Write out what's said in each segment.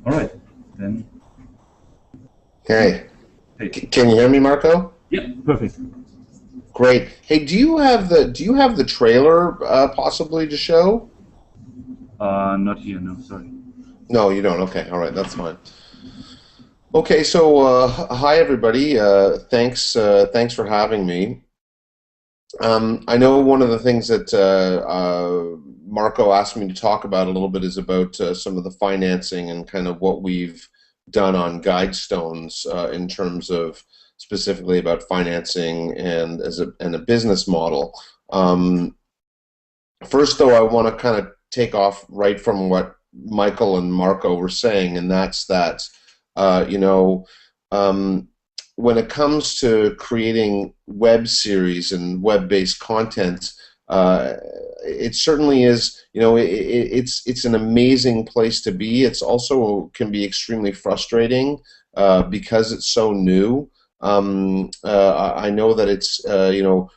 All right, then. Hey, Hey. can you hear me, Marco? Yeah, perfect. Great. Hey, do you have the trailer possibly to show? Not here. No, sorry. No, you don't. Okay, all right, that's fine. Okay, so hi everybody. Thanks for having me. I know one of the things that Marco asked me to talk about a little bit is about some of the financing and kind of what we've done on Guidestones in terms of specifically about financing and a business model. Um, First, though, I want to kind of take off right from what Michael and Marco were saying, and that's that, you know, um, when it comes to creating web series and web-based content, uh, it certainly is, it's an amazing place to be. It's also can be extremely frustrating because it's so new. I know that it's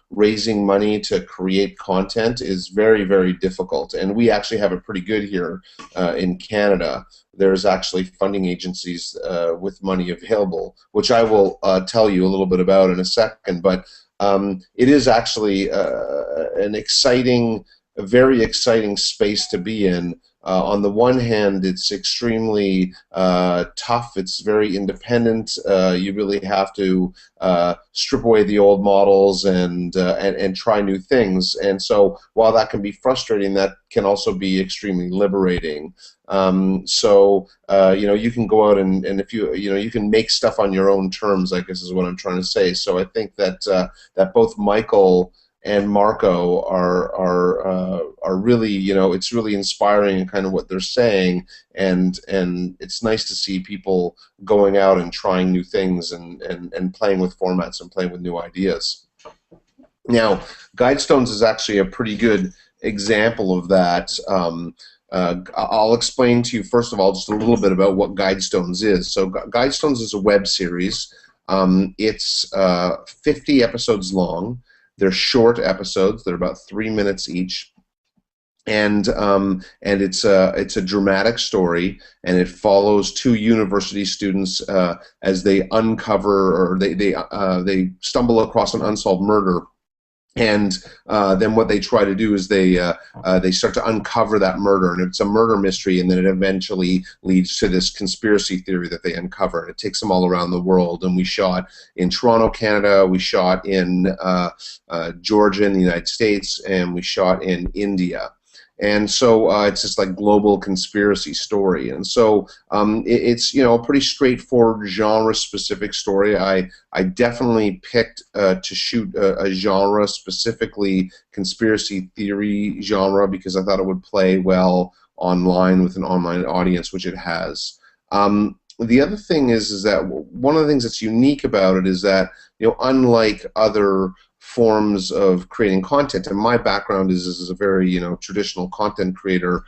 raising money to create content is very, very difficult, and we actually have it pretty good here in Canada. There's actually funding agencies with money available, which I will tell you a little bit about in a second. But it is actually a very exciting space to be in. On the one hand, it's extremely tough. It's very independent. You really have to strip away the old models and try new things. And so, while that can be frustrating, that can also be extremely liberating. You can go out and if you can make stuff on your own terms, I guess is what I'm trying to say. So I think that both Michael and Marco are really, it's really inspiring in kind of what they're saying, and it's nice to see people going out and trying new things and playing with formats and playing with new ideas. Now, Guidestones is actually a pretty good example of that. I'll explain to you first of all just a little bit about what Guidestones is. So Guidestones is a web series. It's 50 episodes long. They're short episodes. They're about 3 minutes each, and it's a dramatic story, and it follows two university students as they uncover or they stumble across an unsolved murder. And then what they try to do is they start to uncover that murder, and it's a murder mystery, and then it eventually leads to this conspiracy theory that they uncover. And it takes them all around the world. And we shot in Toronto, Canada, we shot in Georgia in the United States, and we shot in India. And so it's just like global conspiracy story, and so it's a pretty straightforward genre-specific story. I definitely picked to shoot a genre, specifically conspiracy theory genre, because I thought it would play well online with an online audience, which it has. The other thing is that one of the things that's unique about it is that unlike other forms of creating content, and my background is a very traditional content creator,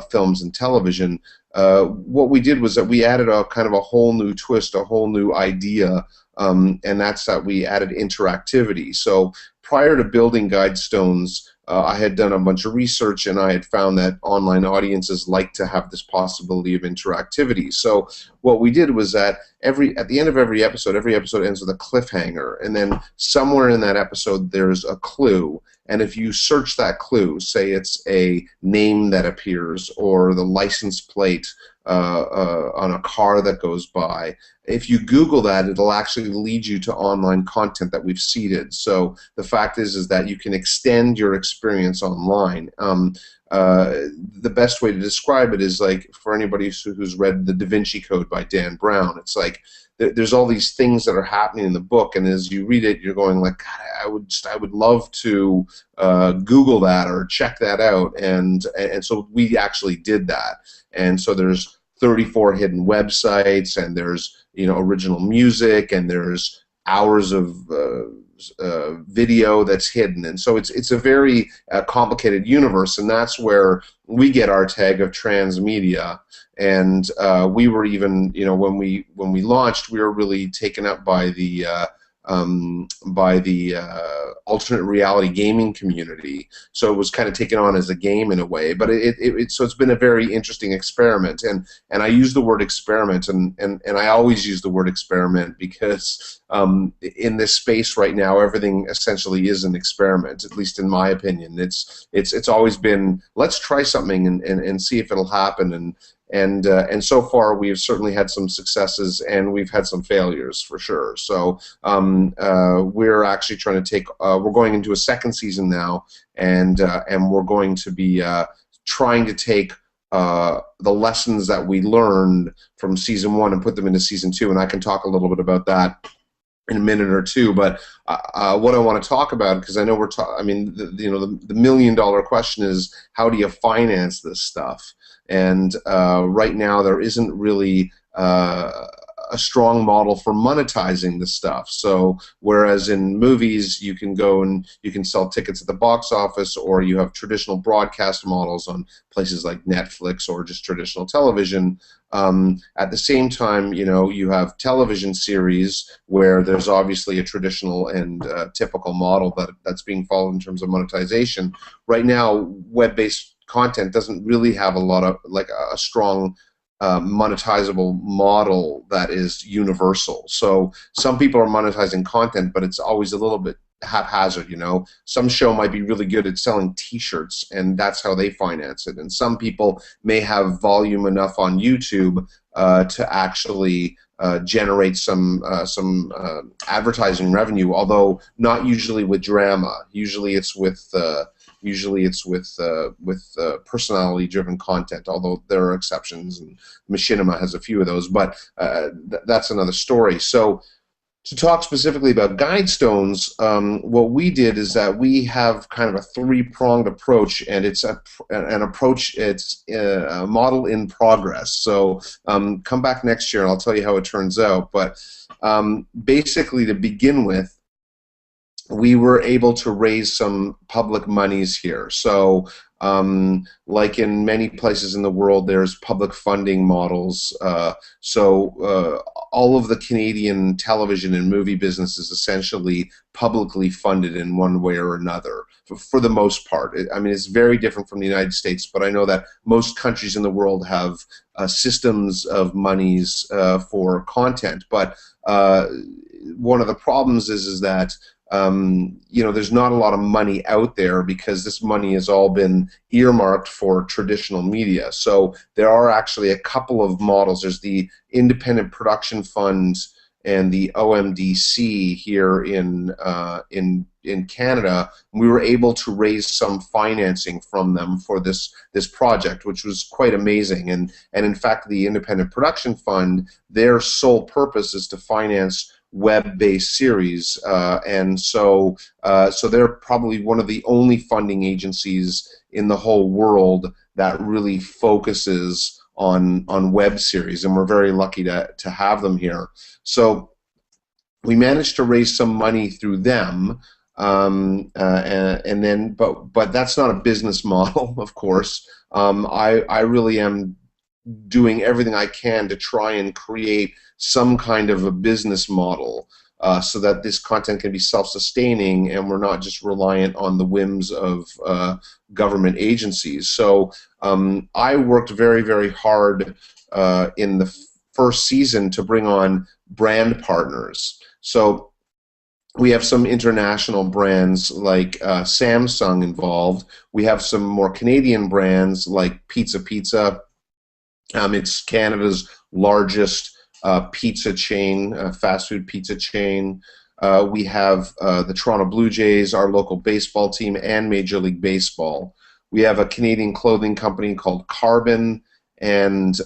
films and television. What we did was that we added a kind of a whole new twist, a whole new idea, and that's that we added interactivity. So prior to building Guidestones, I had done a bunch of research, and I had found that online audiences like to have this possibility of interactivity. So what we did was that at the end of every episode ends with a cliffhanger, and then somewhere in that episode there's a clue. And if you search that clue, say it's a name that appears or the license plate on a car that goes by, if you Google that, it'll actually lead you to online content that we've seeded. So the fact is that you can extend your experience online. The best way to describe it is like for anybody who's read The Da Vinci Code by Dan Brown. It's like there's all these things that are happening in the book, and as you read it, you're going like, God, I would love to Google that or check that out, and so we actually did that. And so there's 34 hidden websites, and there's original music, and there's hours of video that's hidden, and so it's a very complicated universe, and that's where we get our tag of transmedia. And we were even when we launched, we were really taken up by the by the alternate reality gaming community. So it was kind of taken on as a game in a way. But so it's been a very interesting experiment. And I use the word experiment, and I always use the word experiment because in this space right now, everything essentially is an experiment, at least in my opinion. It's always been, let's try something and see if it'll happen. And so far we've certainly had some successes, and we've had some failures for sure. So we're actually trying to take. We're going into a second season now, and we're going to be trying to take the lessons that we learned from season 1 and put them into season 2. And I can talk a little bit about that in a minute or two. But what I want to talk about, because I know the $1 million question is, how do you finance this stuff? And right now there isn't really a strong model for monetizing this stuff. So whereas in movies you can go and you can sell tickets at the box office, or you have traditional broadcast models on places like Netflix or just traditional television, at the same time, you have television series where there's obviously a traditional and typical model that's being followed in terms of monetization. Right now, web-based content doesn't really have a lot of a strong monetizable model that is universal. So some people are monetizing content, but it's always a little bit haphazard. Some show might be really good at selling T-shirts, and that's how they finance it. And some people may have volume enough on YouTube to actually generate some advertising revenue, although not usually with drama. Usually it's with personality-driven content, although there are exceptions, and Machinima has a few of those, but that's another story. So to talk specifically about Guidestones, what we did is that we have kind of a three-pronged approach, and it's a model in progress. So come back next year and I'll tell you how it turns out. But basically, to begin with, we were able to raise some public monies here. So like in many places in the world, there's public funding models. So all of the Canadian television and movie business is essentially publicly funded in one way or another, for the most part. It's very different from the United States, but I know that most countries in the world have systems of monies for content. But one of the problems is that there's not a lot of money out there, because this money has all been earmarked for traditional media. So there are actually a couple of models. There's the Independent Production Fund and the OMDC here in Canada. We were able to raise some financing from them for this project, which was quite amazing. And in fact, the Independent Production Fund, their sole purpose is to finance web-based series, and so they're probably one of the only funding agencies in the whole world that really focuses on web series, and we're very lucky to have them here. So we managed to raise some money through them, and then but that's not a business model, of course. I really am doing everything I can to try and create some kind of a business model so that this content can be self-sustaining and we're not just reliant on the whims of government agencies. So I worked very, very hard in the first season to bring on brand partners. So we have some international brands like Samsung involved. We have some more Canadian brands like Pizza Pizza. It's Canada's largest pizza chain, fast food pizza chain. We have the Toronto Blue Jays, our local baseball team, and Major League Baseball. We have a Canadian clothing company called Carbon, and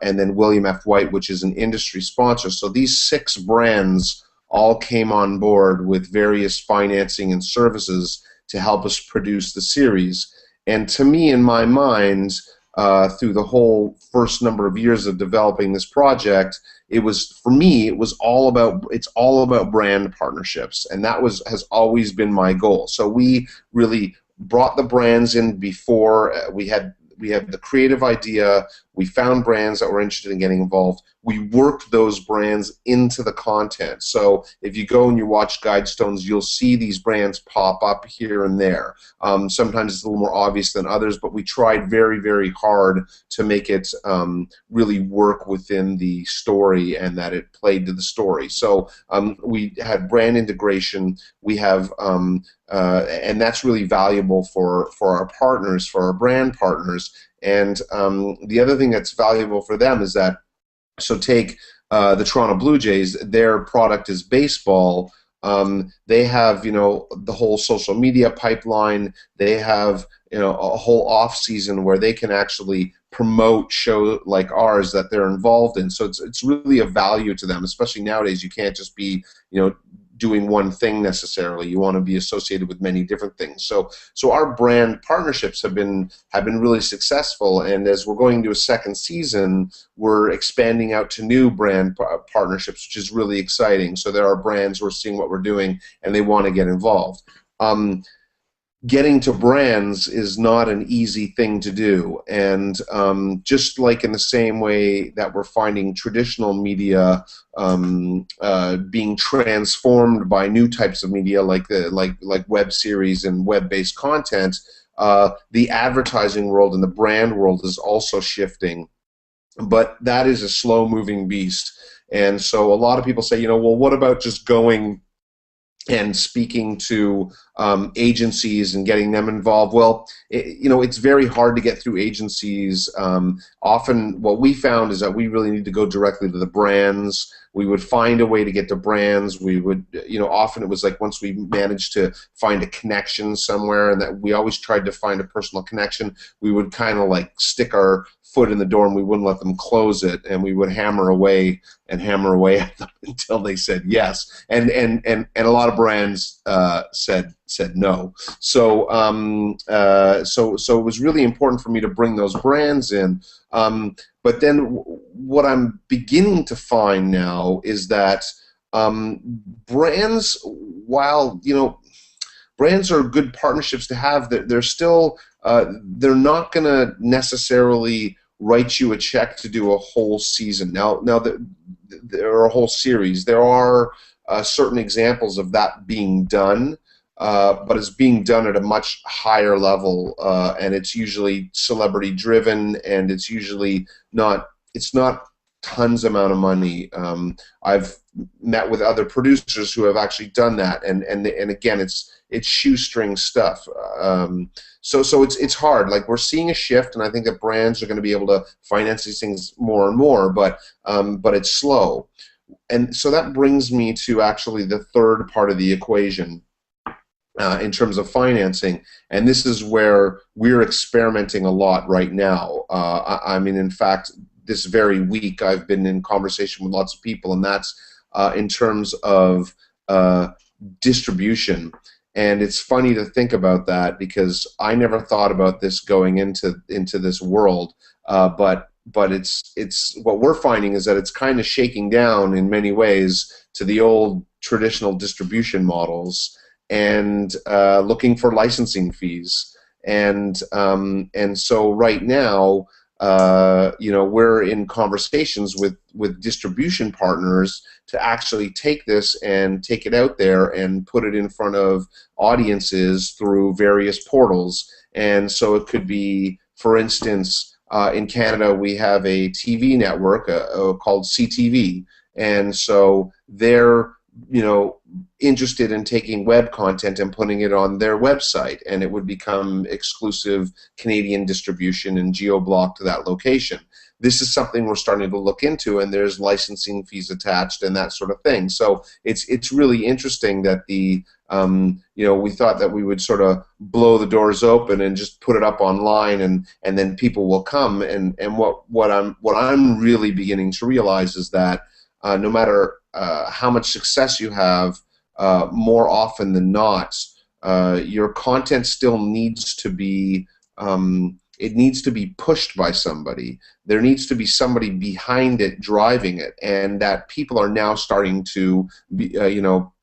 then William F. White, which is an industry sponsor. So these 6 brands all came on board with various financing and services to help us produce the series. And to me, in my mind, through the whole first number of years of developing this project, for me, it's all about brand partnerships, and that has always been my goal. So we really brought the brands in before we had the creative idea. We found brands that were interested in getting involved. We worked those brands into the content. So if you go and you watch Guidestones, you'll see these brands pop up here and there. Sometimes it's a little more obvious than others, but we tried very, very hard to make it really work within the story and that it played to the story. So we had brand integration. We have, and that's really valuable for our partners, for our brand partners. And the other thing that's valuable for them is that, so take the Toronto Blue Jays, their product is baseball. They have, the whole social media pipeline. They have, a whole off season where they can actually promote shows like ours that they're involved in. So it's really a value to them, especially nowadays. You can't just be, doing one thing necessarily. You want to be associated with many different things. So our brand partnerships have been really successful, and as we're going into a second season, we're expanding out to new brand partnerships, which is really exciting. So there are brands who are seeing what we're doing and they want to get involved. Getting to brands is not an easy thing to do, and just like in the same way that we're finding traditional media being transformed by new types of media like web series and web-based content, the advertising world and the brand world is also shifting, but that is a slow-moving beast. And so a lot of people say, well, what about just going and speaking to agencies and getting them involved? Well, it's very hard to get through agencies. Often what we found is that we really need to go directly to the brands. We would find a way to get to brands. We would, often it was like once we managed to find a connection somewhere, and that we always tried to find a personal connection, we would kind of like stick our foot in the door and we wouldn't let them close it, and we would hammer away at them until they said yes. And a lot of brands said no. So it was really important for me to bring those brands in. But then what I'm beginning to find now is that brands, while brands are good partnerships to have, they're still they're not going to necessarily write you a check to do a whole season. Now there are a whole series. There are certain examples of that being done, but it's being done at a much higher level, and it's usually celebrity driven, and it's usually not tons amount of money. I've met with other producers who have actually done that, and again, it's shoestring stuff. So it's hard. Like, we're seeing a shift, and I think that brands are going to be able to finance these things more and more, but it's slow. And so that brings me to actually the third part of the equation in terms of financing, and this is where we're experimenting a lot right now. I mean, in fact, this very week I've been in conversation with lots of people, and that's in terms of distribution. And it's funny to think about that, because I never thought about this going into this world, but it's what we're finding is that it's kind of shaking down in many ways to the old traditional distribution models, and looking for licensing fees. And so right now, we're in conversations with distribution partners to actually take this and take it out there and put it in front of audiences through various portals. And so it could be, for instance, in Canada we have a TV network called CTV, and so they're interested in taking web content and putting it on their website, and it would become exclusive Canadian distribution and geo-block to that location. This is something we're starting to look into, and there's licensing fees attached and that sort of thing. So it's really interesting that we thought that we would sort of blow the doors open and just put it up online, and then people will come. And what I'm really beginning to realize is that no matter how much success you have, more often than not, your content still needs to be it needs to be pushed by somebody. There needs to be somebody behind it driving it, and that people are now starting to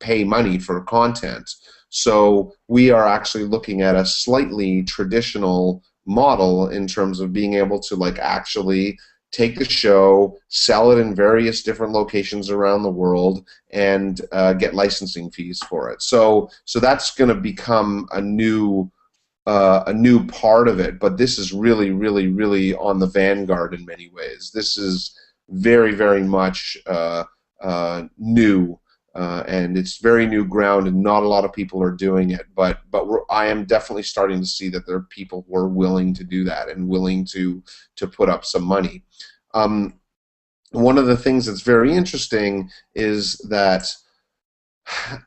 pay money for content. So we are actually looking at a slightly traditional model in terms of being able to like actually take the show, sell it in various different locations around the world, and get licensing fees for it. So that's going to become a new part of it. But this is really, really, really on the vanguard in many ways. This is very, very much new. And it's very new ground, and not a lot of people are doing it. But I am definitely starting to see that there are people who are willing to do that and willing to put up some money. One of the things that's very interesting is that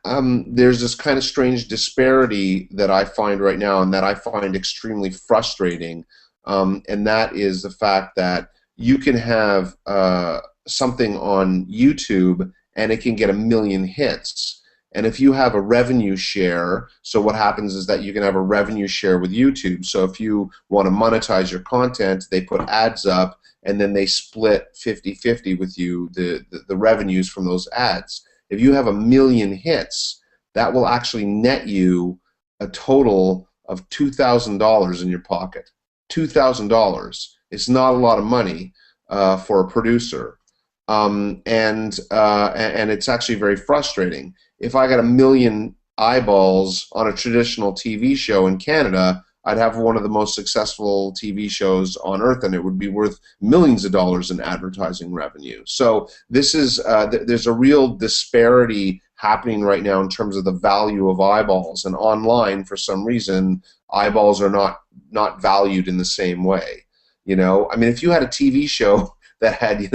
there's this kind of strange disparity that I find right now, and that I find extremely frustrating. And that is the fact that you can have something on YouTube and it can get 1 million hits. And if you have a revenue share, so what happens is that you can have a revenue share with YouTube. So if you want to monetize your content, they put ads up, and then they split 50-50 with you, the revenues from those ads. If you have 1 million hits, that will actually net you a total of $2,000 in your pocket. $2,000. It's not a lot of money for a producer. And it's actually very frustrating. If I got 1 million eyeballs on a traditional TV show in Canada, I'd have one of the most successful TV shows on earth, and it would be worth millions of dollars in advertising revenue. So this is there's a real disparity happening right now in terms of the value of eyeballs, and online, for some reason, eyeballs are not valued in the same way. You know, I mean, if you had a TV show that had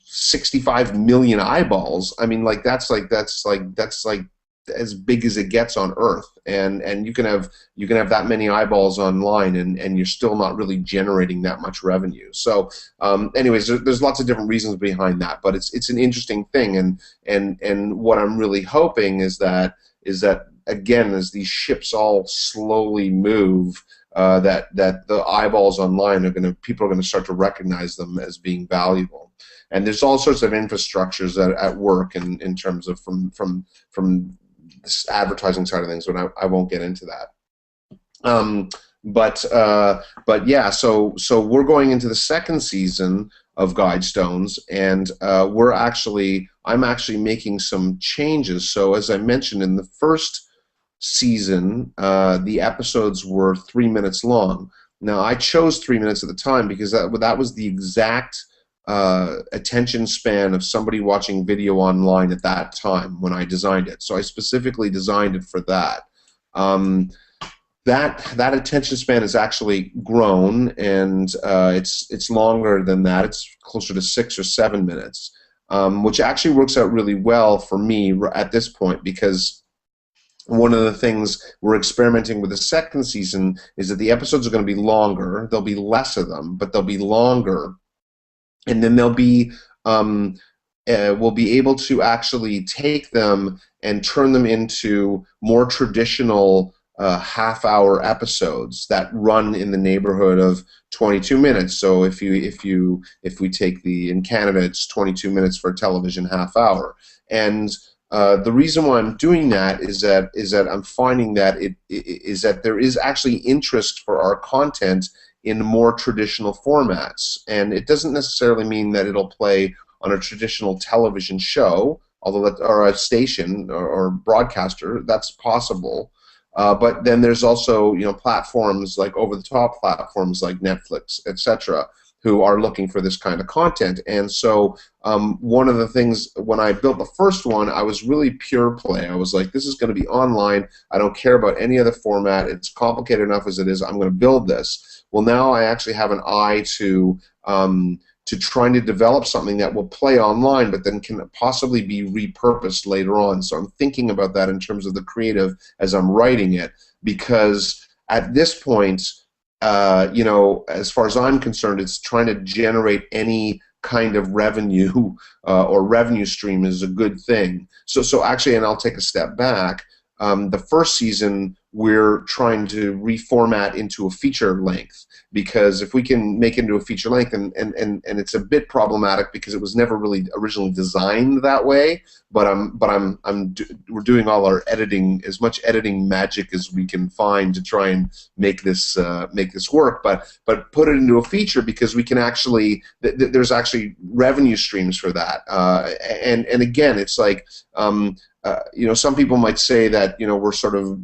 65 million eyeballs, I mean, like that's like as big as it gets on Earth, and you can have that many eyeballs online, and you're still not really generating that much revenue. So, anyways, there's lots of different reasons behind that, but it's an interesting thing, and what I'm really hoping is that again, as these ships all slowly move, that the eyeballs online people are gonna start to recognize them as being valuable. And there's all sorts of infrastructures at work in terms of from this advertising side of things, but I won't get into that. But yeah, so we're going into the second season of Guidestones, and I'm actually making some changes. So as I mentioned, in the first season, the episodes were 3 minutes long. Now I chose 3 minutes at the time because that was the exact attention span of somebody watching video online at that time when I designed it. So I specifically designed it for that. That attention span has actually grown, and it's longer than that. It's closer to 6 or 7 minutes, which actually works out really well for me at this point, because one of the things we're experimenting with the second season is that the episodes are going to be longer. There'll be less of them, but they'll be longer. And then we'll be able to actually take them and turn them into more traditional half-hour episodes that run in the neighborhood of 22 minutes. So if we take in Canada, it's 22 minutes for a television half hour. And the reason why I'm doing that is that I'm finding that that there is actually interest for our content in more traditional formats, and it doesn't necessarily mean that it'll play on a traditional television show, or a station or broadcaster. That's possible, but then there's also platforms like over-the-top platforms like Netflix, etc., who are looking for this kind of content. And so one of the things, when I built the first one, I was really pure play. I was like, this is going to be online. I don't care about any other format. It's complicated enough as it is. I'm going to build this. Well, now I actually have an eye to trying to develop something that will play online, but then can possibly be repurposed later on. So I'm thinking about that in terms of the creative as I'm writing it, because at this point, as far as I'm concerned, it's trying to generate any kind of revenue or revenue stream is a good thing. So actually, and I'll take a step back. The first season, we're trying to reformat into a feature length, because if we can make it into a feature length, and it's a bit problematic because it was never really originally designed that way. But we're doing all our editing, as much editing magic as we can find to try and make this work. But put it into a feature because we can actually there's actually revenue streams for that. And again, it's like some people might say that we're sort of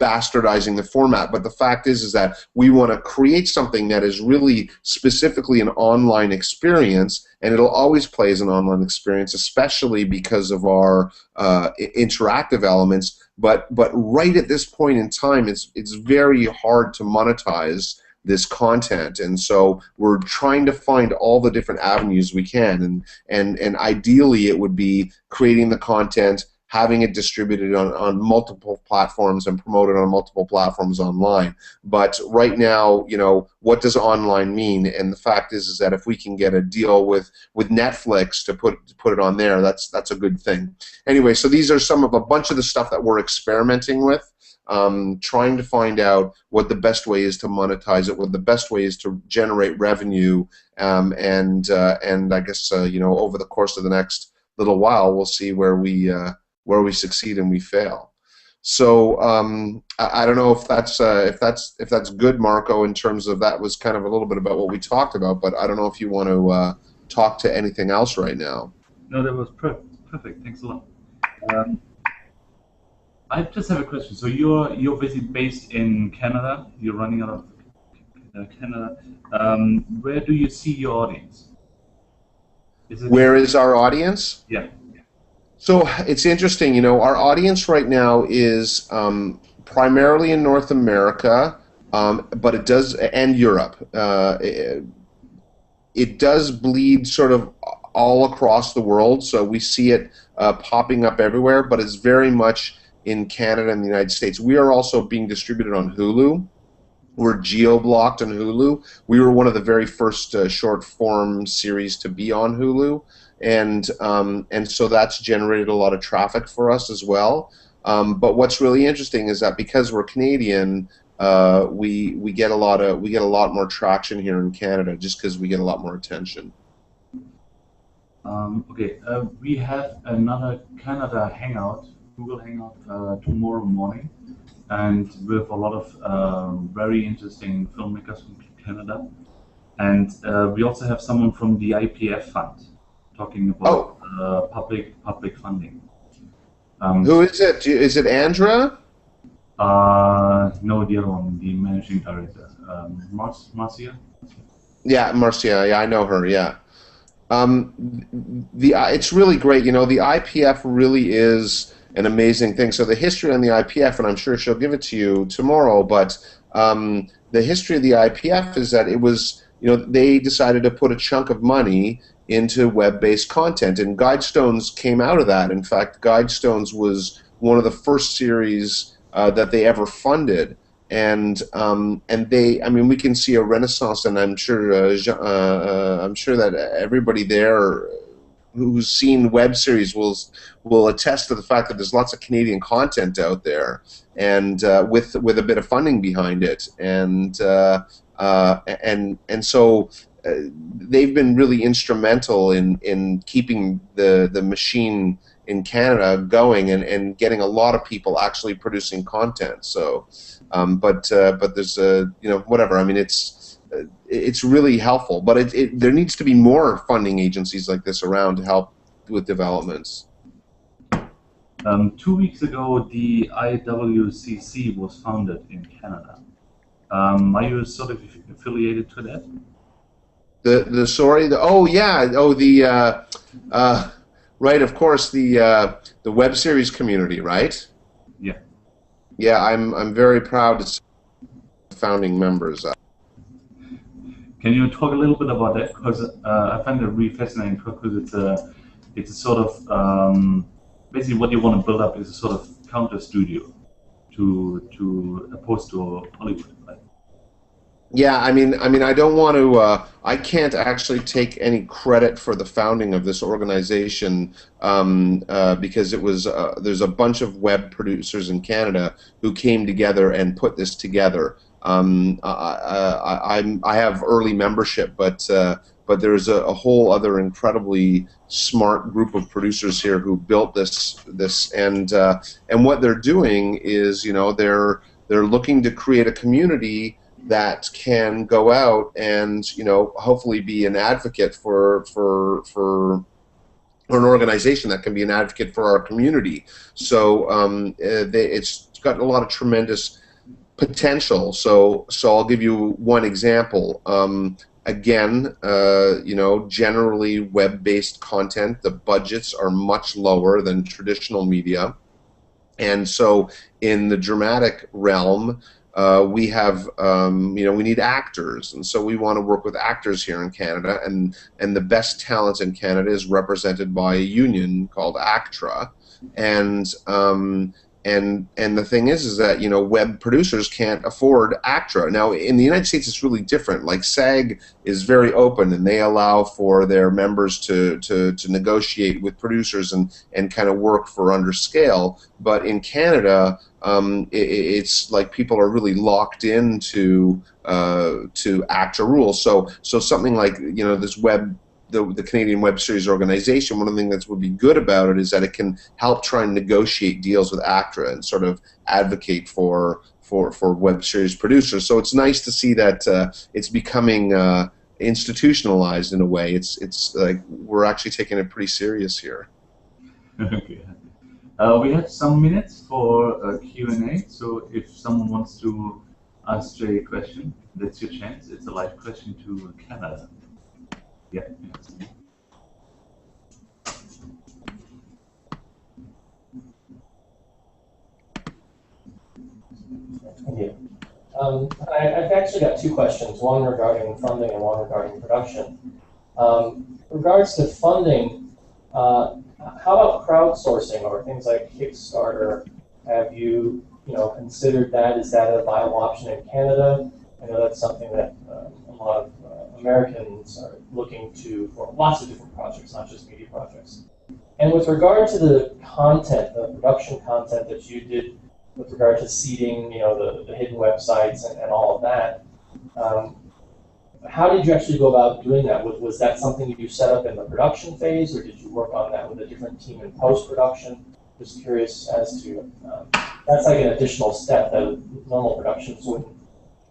bastardizing the format, but the fact is that we want to create something that is really specifically an online experience, and it'll always play as an online experience, especially because of our interactive elements. But right at this point in time, it's very hard to monetize this content, and so we're trying to find all the different avenues we can, and ideally it would be creating the content, having it distributed on multiple platforms and promoted on multiple platforms online. But right now, what does online mean? And the fact is that if we can get a deal with Netflix to put it on there, that's a good thing. Anyway, so these are a bunch of the stuff that we're experimenting with, trying to find out what the best way is to monetize it, what the best way is to generate revenue, and I guess over the course of the next little while, we'll see where we succeed and we fail. So I don't know if that's good, Marco. In terms of that was kind of a little bit about what we talked about, but I don't know if you want to talk to anything else right now. No, that was perfect. Thanks a lot. I just have a question. So you're basically based in Canada. You're running out of Canada. Where do you see your audience? Where is our audience? Yeah. So it's interesting, our audience right now is primarily in North America, but it does, and Europe. It does bleed sort of all across the world, so we see it popping up everywhere, but it's very much in Canada and the United States. We are also being distributed on Hulu. We're geo-blocked on Hulu. We were one of the very first short-form series to be on Hulu. And so that's generated a lot of traffic for us as well. But what's really interesting is that because we're Canadian, we get a lot more traction here in Canada just because we get a lot more attention. Okay, we have another Canada Hangout, Google Hangout, tomorrow morning, and with a lot of very interesting filmmakers from Canada, and we also have someone from the IPF Fund talking about public funding. Who is it? Is it Andra? No, the other one, the managing director, Marcia. Yeah, Marcia. Yeah, I know her. Yeah. It's really great. The IPF really is an amazing thing. So the history on the IPF, and I'm sure she'll give it to you tomorrow, but the history of the IPF is that it was, they decided to put a chunk of money into web-based content, and Guidestones came out of that. In fact, Guidestones was one of the first series that they ever funded, and we can see a renaissance, and I'm sure that everybody there who's seen Webseries will attest to the fact that there's lots of Canadian content out there, and with a bit of funding behind it, and so. They've been really instrumental in keeping the machine in Canada going and getting a lot of people actually producing content. So, but there's whatever. I mean, it's really helpful. But there needs to be more funding agencies like this around to help with developments. 2 weeks ago, the IWCC was founded in Canada. Are you sort of affiliated to that? Right, of course, the Webseries community, right? Yeah. Yeah, I'm very proud to see founding members. Can you talk a little bit about that? Because I find it really fascinating, because it's a sort of basically what you want to build up is a sort of counter studio to opposed to Hollywood, right? Yeah, I mean, I don't want to. I can't actually take any credit for the founding of this organization because it was. There's a bunch of web producers in Canada who came together and put this together. I have early membership, but there's a whole other incredibly smart group of producers here who built this, and what they're doing is, they're looking to create a community that can go out and, hopefully be an advocate or an organization that can be an advocate for our community. So it's got a lot of tremendous potential. So I'll give you one example. Again, generally web-based content, the budgets are much lower than traditional media. And so in the dramatic realm, we have, we need actors, and so we want to work with actors here in Canada, and the best talent in Canada is represented by a union called ACTRA, and the thing is that web producers can't afford ACTRA. Now in the United States it's really different. Like SAG is very open, and they allow for their members to negotiate with producers and kind of work for under scale. But in Canada, it's like people are really locked into ACTRA rules. So something like this the Canadian Webseries organization, one of the things that would be good about it is that it can help try and negotiate deals with ACTRA and sort of advocate for web series producers. So it's nice to see that it's becoming institutionalized in a way. It's like we're actually taking it pretty serious here. Okay. We have some minutes for Q&A, so if someone wants to ask Jay a question, that's your chance. It's a live question to Canada. Yeah. Thank you. I've actually got two questions, one regarding funding and one regarding production. Regards to funding, how about crowdsourcing or things like Kickstarter? Have you considered that? Is that a viable option in Canada? I know that's something that a lot of Americans are looking to for lots of different projects, not just media projects. And with regard to the content, the production content that you did with regard to seeding, the hidden websites and all of that, how did you actually go about doing that? Was that something you set up in the production phase, or did you work on that with a different team in post-production? Just curious as to, that's like an additional step that normal productions wouldn't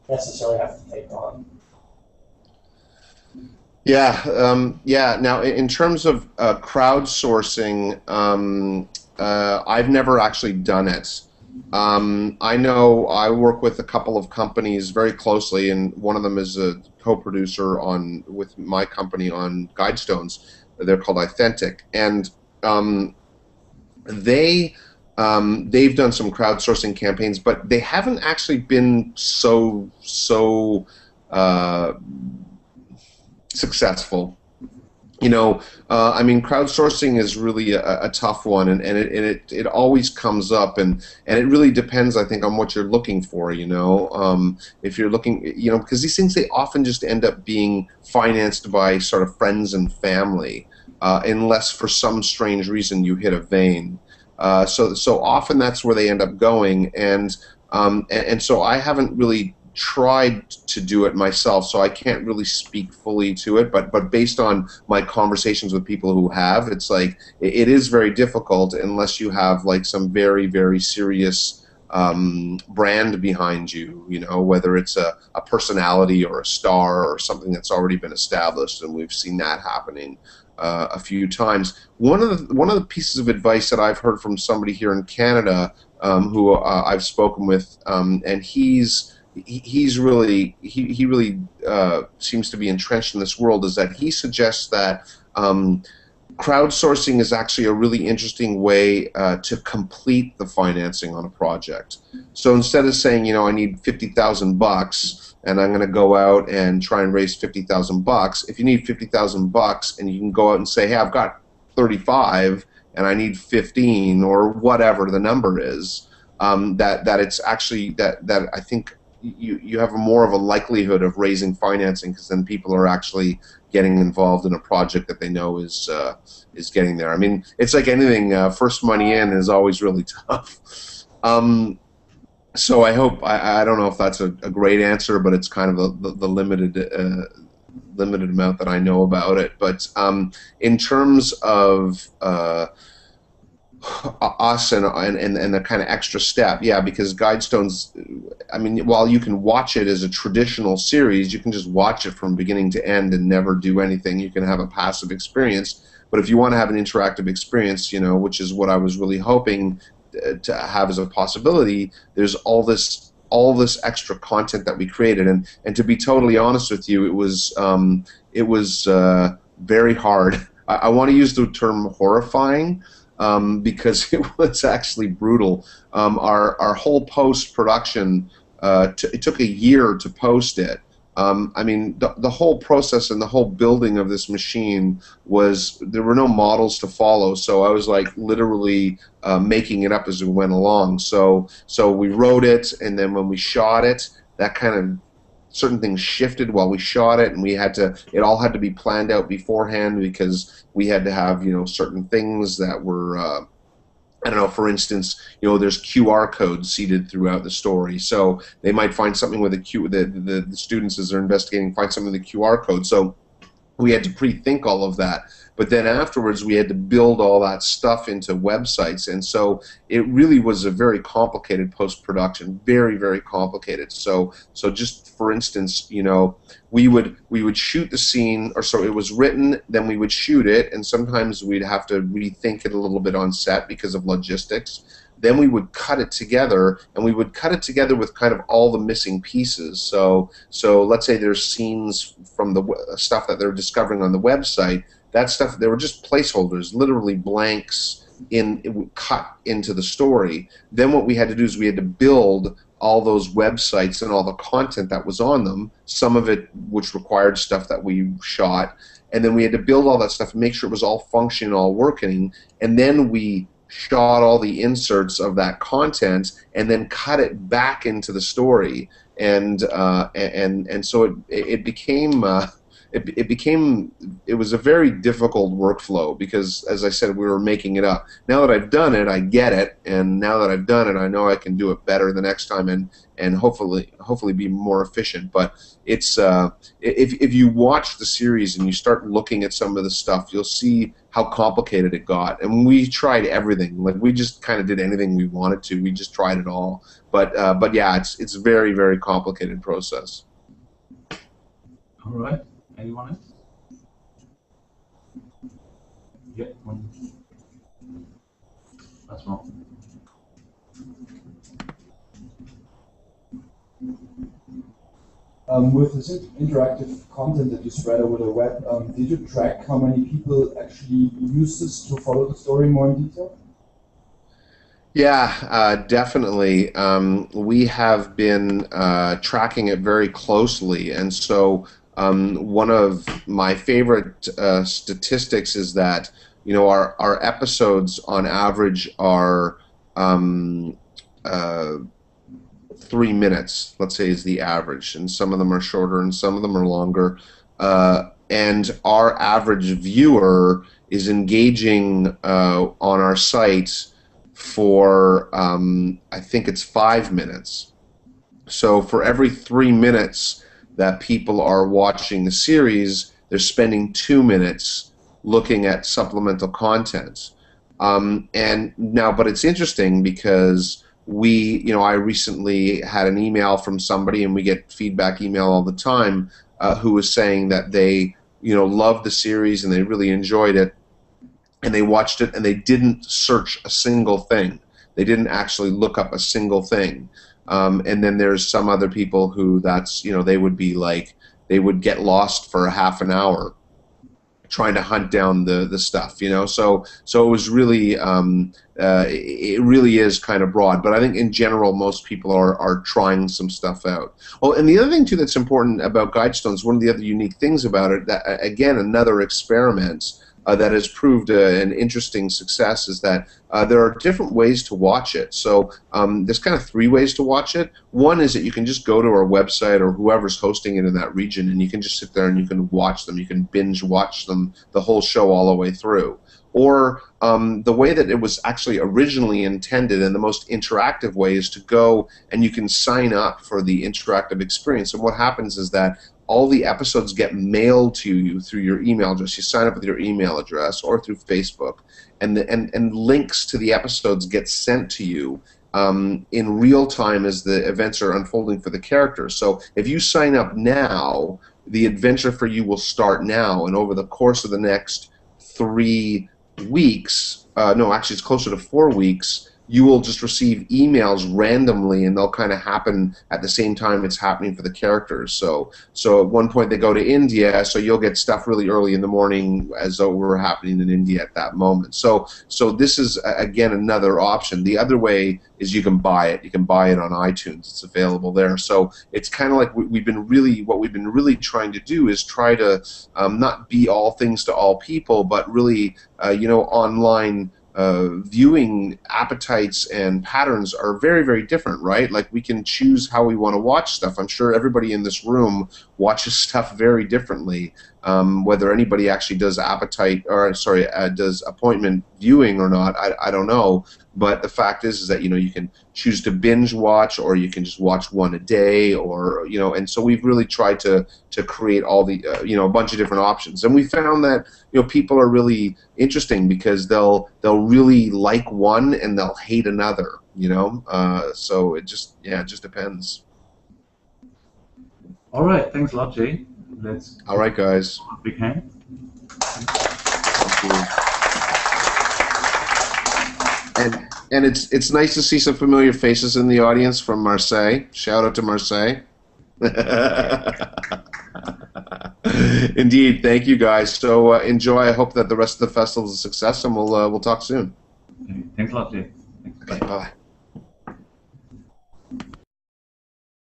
necessarily have to take on. Yeah. Now, in terms of crowdsourcing, I've never actually done it. I know I work with a couple of companies very closely, and one of them is a co-producer with my company on Guidestones. They're called Authentic, and they've done some crowdsourcing campaigns, but they haven't actually been so successful. I mean, crowdsourcing is really a tough one, and it always comes up, and it really depends, I think, on what you're looking for. If you're looking, because these things, they often just end up being financed by sort of friends and family, unless for some strange reason you hit a vein. So often that's where they end up going, and so I haven't really tried to do it myself, so I can't really speak fully to it, but based on my conversations with people who have, it's like it is very difficult unless you have like some very, very serious brand behind you, whether it's a personality or a star or something that's already been established, and we've seen that happening a few times. One of the pieces of advice that I've heard from somebody here in Canada who I've spoken with, and he really seems to be entrenched in this world, is that he suggests that crowdsourcing is actually a really interesting way to complete the financing on a project. So instead of saying, I need $50,000 and I'm going to go out and try and raise $50,000, if you need $50,000 and you can go out and say, hey, I've got 35 and I need 15 or whatever the number is, that it's actually that I think you have more of a likelihood of raising financing, because then people are actually getting involved in a project that they know is getting there. I mean, it's like anything. First money in is always really tough. So I hope I don't know if that's a great answer, but it's kind of the limited amount that I know about it. But in terms of us and the kind of extra step, yeah, because Guidestones, I mean, while you can watch it as a traditional series, you can just watch it from beginning to end and never do anything. You can have a passive experience, but if you want to have an interactive experience, you know, which is what I was really hoping to have as a possibility, there's all this extra content that we created, and to be totally honest with you, it was very hard. I want to use the term horrifying, because it was actually brutal. Our whole post-production, it took a year to post it. I mean, the whole process and the whole building of this machine there were no models to follow, so I was like literally making it up as we went along. So we wrote it, and then when we shot it, that kind of certain things shifted while we shot it, and it all had to be planned out beforehand, because we had to have, you know, certain things that were I don't know, for instance, you know, there's QR codes seeded throughout the story, so they might find something with the students, as they're investigating, find something with a QR code, so we had to pre-think all of that. But then afterwards, we had to build all that stuff into websites, and so it really was a very complicated post-production, very, very complicated. So just for instance, you know, we would shoot the scene, or so it was written, then we would shoot it, and sometimes we'd have to rethink it a little bit on set because of logistics. Then we would cut it together, and we would cut it together with kind of all the missing pieces. So let's say there's scenes from the stuff that they're discovering on the website. That stuff, they were just placeholders, literally blanks cut into the story. Then what we had to do is we had to build all those websites and all the content that was on them, some of it which required stuff that we shot, and then we had to build all that stuff and make sure it was all functioning, all working, and then we shot all the inserts of that content and then cut it back into the story, and so it became it was a very difficult workflow, because, as I said, we were making it up. Now that I've done it, I get it, and now that I've done it, I know I can do it better the next time, and hopefully be more efficient. But it's if you watch the series and you start looking at some of the stuff, you'll see how complicated it got. And we tried everything. Like, we just kind of did anything we wanted to. We just tried it all. But yeah, it's a very, very complicated process. All right. Anyone else? Yeah, one. That's wrong. With this interactive content that you spread over the web, did you track how many people actually use this to follow the story more in detail? Yeah, definitely. We have been tracking it very closely, and so one of my favorite statistics is that, you know, our episodes on average are 3 minutes, let's say, is the average, and some of them are shorter and some of them are longer. And our average viewer is engaging on our site for I think it's 5 minutes. So for every 3 minutes that people are watching the series, they're spending 2 minutes looking at supplemental content. And now, but it's interesting because I recently had an email from somebody, and we get feedback email all the time, who was saying that they, loved the series and they really enjoyed it, and they watched it and they didn't search a single thing. They didn't actually look up a single thing. And then there's some other people who they would be like, they would get lost for a half an hour trying to hunt down the stuff, So it was really, it really is kind of broad. But I think in general, most people are trying some stuff out. Oh, and the other thing too that's important about Guidestones, one of the other unique things about it, that again, another experiment. that has proved an interesting success is that there are different ways to watch it. So there's kind of 3 ways to watch it. One is that you can just go to our website or whoever's hosting it in that region, and you can just sit there and you can watch them. You can binge watch them, the whole show all the way through. Or the way that it was actually originally intended, and the most interactive way, is to go and you can sign up for the interactive experience. And what happens is that all the episodes get mailed to you through your email address. You sign up with your email address or through Facebook, and links to the episodes get sent to you in real time as the events are unfolding for the characters. So if you sign up now, the adventure for you will start now, and over the course of the next 3 weeks, no, actually it's closer to 4 weeks, you will just receive emails randomly, and they'll kind of happen at the same time it's happening for the characters. So at one point they go to India, so you'll get stuff really early in the morning as though we're happening in India at that moment. So this is, again, another option. The other way is you can buy it. You can buy it on iTunes. It's available there. So it's kind of like what we've been really trying to do is try to not be all things to all people, but really, online viewing appetites and patterns are very, very different, right? Like, we can choose how we want to watch stuff. I'm sure everybody in this room watches stuff very differently. Whether anybody actually does does appointment viewing or not, I don't know. But the fact is that you can choose to binge watch, or you can just watch one a day, or and so we've really tried to create all the a bunch of different options, and we found that people are really interesting because they'll really like one and they'll hate another. So it just depends. All right, thanks a lot, Jay. All right, guys. Big hand. Thank you. And it's nice to see some familiar faces in the audience from Marseille. Shout out to Marseille. Indeed, thank you guys. So enjoy. I hope that the rest of the festival is a success, and we'll talk soon. Thanks a lot, Jay. Thanks. Bye.